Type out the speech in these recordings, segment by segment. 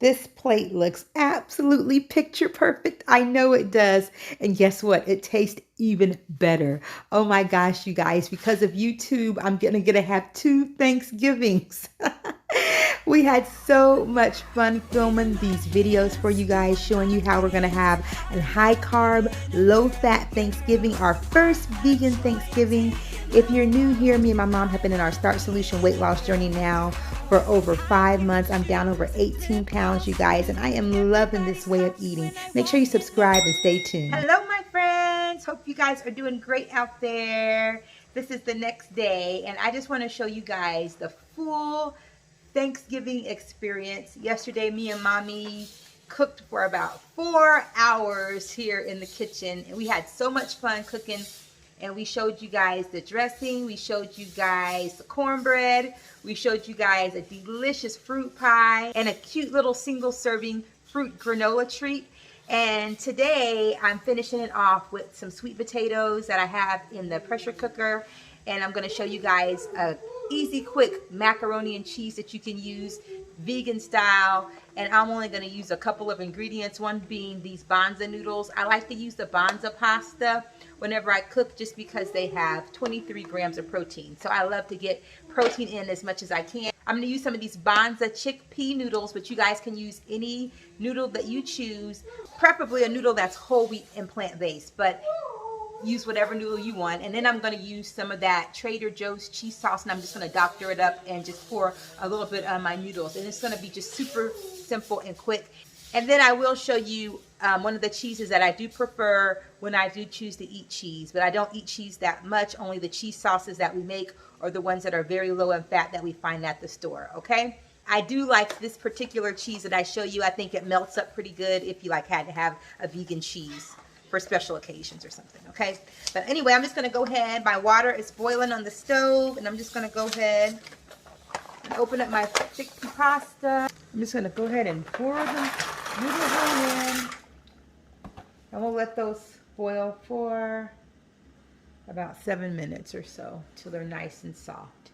This plate looks absolutely picture perfect. I know it does. And guess what? It tastes even better. Oh my gosh, you guys, because of YouTube, I'm gonna have 2 Thanksgivings. We had so much fun filming these videos for you guys, showing you how we're gonna have a high carb, low fat Thanksgiving, our first vegan Thanksgiving. If you're new here, me and my mom have been in our Starch Solution weight loss journey now for over 5 months. I'm down over 18 pounds, you guys, and I am loving this way of eating. Make sure you subscribe and stay tuned. Hello, my friends. Hope you guys are doing great out there. This is the next day, and I just want to show you guys the full Thanksgiving experience. Yesterday, me and mommy cooked for about 4 hours here in the kitchen, and we had so much fun cooking. And we showed you guys the dressing, we showed you guys the cornbread, we showed you guys a delicious fruit pie, and a cute little single serving fruit granola treat. And today I'm finishing it off with some sweet potatoes that I have in the pressure cooker. And I'm gonna show you guys a easy, quick macaroni and cheese that you can use vegan style. And I'm only going to use a couple of ingredients, one being these banza noodles. I like to use the banza pasta whenever I cook just because they have 23 grams of protein. So I love to get protein in as much as I can. I'm going to use some of these banza chickpea noodles, but you guys can use any noodle that you choose, preferably a noodle that's whole wheat and plant-based, but use whatever noodle you want. And then I'm going to use some of that Trader Joe's cheese sauce, and I'm just going to doctor it up and just pour a little bit on my noodles. And it's going to be just super simple and quick. And then I will show you one of the cheeses that I do prefer when I do choose to eat cheese. But I don't eat cheese that much. Only the cheese sauces that we make are the ones that are very low in fat that we find at the store, okay? I do like this particular cheese that I show you. I think it melts up pretty good if you had to have a vegan cheese for special occasions or something, okay? But anyway, I'm just gonna go ahead. My water is boiling on the stove, and I'm just gonna go ahead and open up my chickpea pasta. I'm just gonna go ahead and pour the noodles on in. And we'll let those boil for about 7 minutes or so till they're nice and soft.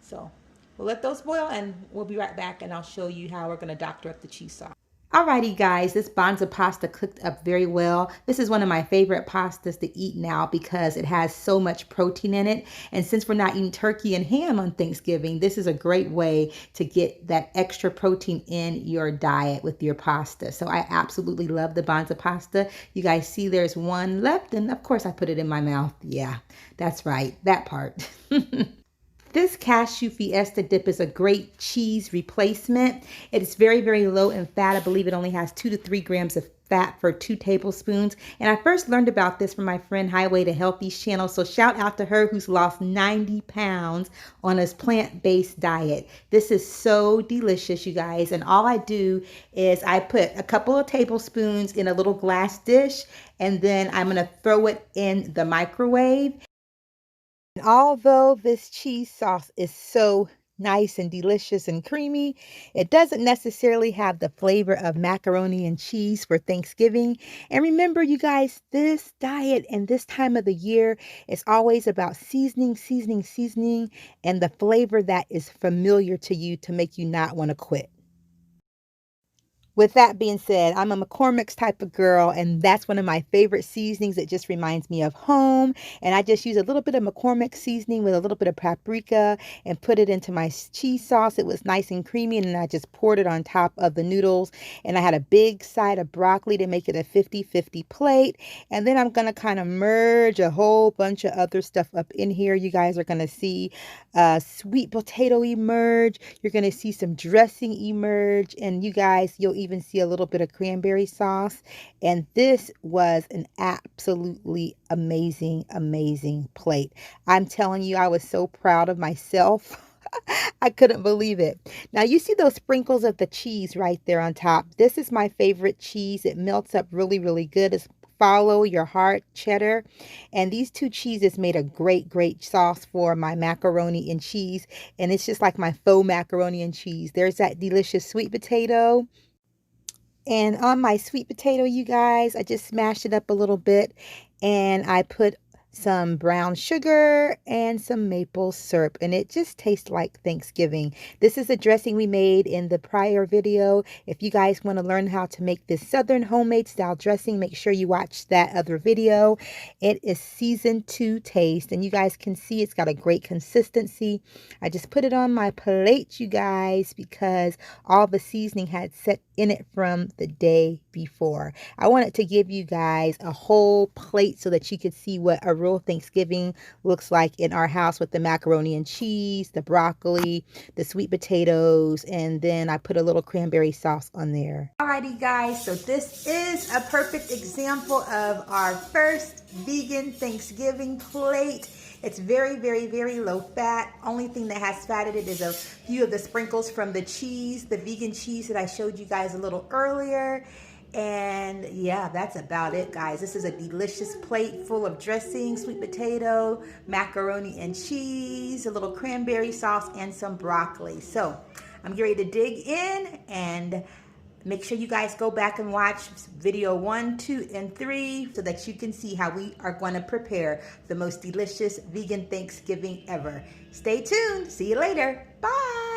So we'll let those boil, and we'll be right back, and I'll show you how we're gonna doctor up the cheese sauce. Alrighty guys, this banza pasta cooked up very well. This is one of my favorite pastas to eat now because it has so much protein in it. And since we're not eating turkey and ham on Thanksgiving, this is a great way to get that extra protein in your diet with your pasta. So I absolutely love the banza pasta. You guys see there's one left, and of course I put it in my mouth. Yeah, that's right, that part. This cashew fiesta dip is a great cheese replacement. It's very, very low in fat. I believe it only has 2 to 3 grams of fat for 2 tablespoons. And I first learned about this from my friend Highway to Healthy's channel. So shout out to her, who's lost 90 pounds on a plant-based diet. This is so delicious, you guys. And all I do is I put a couple of tablespoons in a little glass dish, and then I'm gonna throw it in the microwave. And although this cheese sauce is so nice and delicious and creamy, it doesn't necessarily have the flavor of macaroni and cheese for Thanksgiving. And remember, you guys, this diet and this time of the year is always about seasoning, seasoning, seasoning, and the flavor that is familiar to you to make you not want to quit. With that being said, I'm a McCormick's type of girl, and that's one of my favorite seasonings. It just reminds me of home, and I just use a little bit of McCormick's seasoning with a little bit of paprika and put it into my cheese sauce. It was nice and creamy, and then I just poured it on top of the noodles, and I had a big side of broccoli to make it a 50-50 plate. And then I'm going to kind of merge a whole bunch of other stuff up in here. You guys are going to see sweet potato emerge. You're going to see some dressing emerge, and you guys, you'll even see a little bit of cranberry sauce. And this was an absolutely amazing, amazing plate. I'm telling you, I was so proud of myself. I couldn't believe it. Now you see those sprinkles of the cheese right there on top. This is my favorite cheese. It melts up really, really good. It's Follow Your Heart cheddar. And these 2 cheeses made a great, great sauce for my macaroni and cheese. And it's just like my faux macaroni and cheese. There's that delicious sweet potato. And on my sweet potato, you guys, I just smashed it up a little bit, and I put some brown sugar, and some maple syrup, and it just tastes like Thanksgiving. This is a dressing we made in the prior video. If you guys want to learn how to make this Southern homemade style dressing, make sure you watch that other video. It is seasoned to taste, and you guys can see it's got a great consistency. I just put it on my plate, you guys, because all the seasoning had set in it from the day before. I wanted to give you guys a whole plate so that you could see what a real Thanksgiving looks like in our house, with the macaroni and cheese, the broccoli, the sweet potatoes, and then I put a little cranberry sauce on there. Alrighty guys, so this is a perfect example of our first vegan Thanksgiving plate. It's very, very, very low fat. Only thing that has fat in it is a few of the sprinkles from the cheese, the vegan cheese that I showed you guys a little earlier. And yeah, that's about it, guys. This is a delicious plate full of dressing, sweet potato, macaroni and cheese, a little cranberry sauce, and some broccoli. So I'm getting ready to dig in, and make sure you guys go back and watch video 1, 2, and 3 so that you can see how we are going to prepare the most delicious vegan Thanksgiving ever. Stay tuned. See you later. Bye.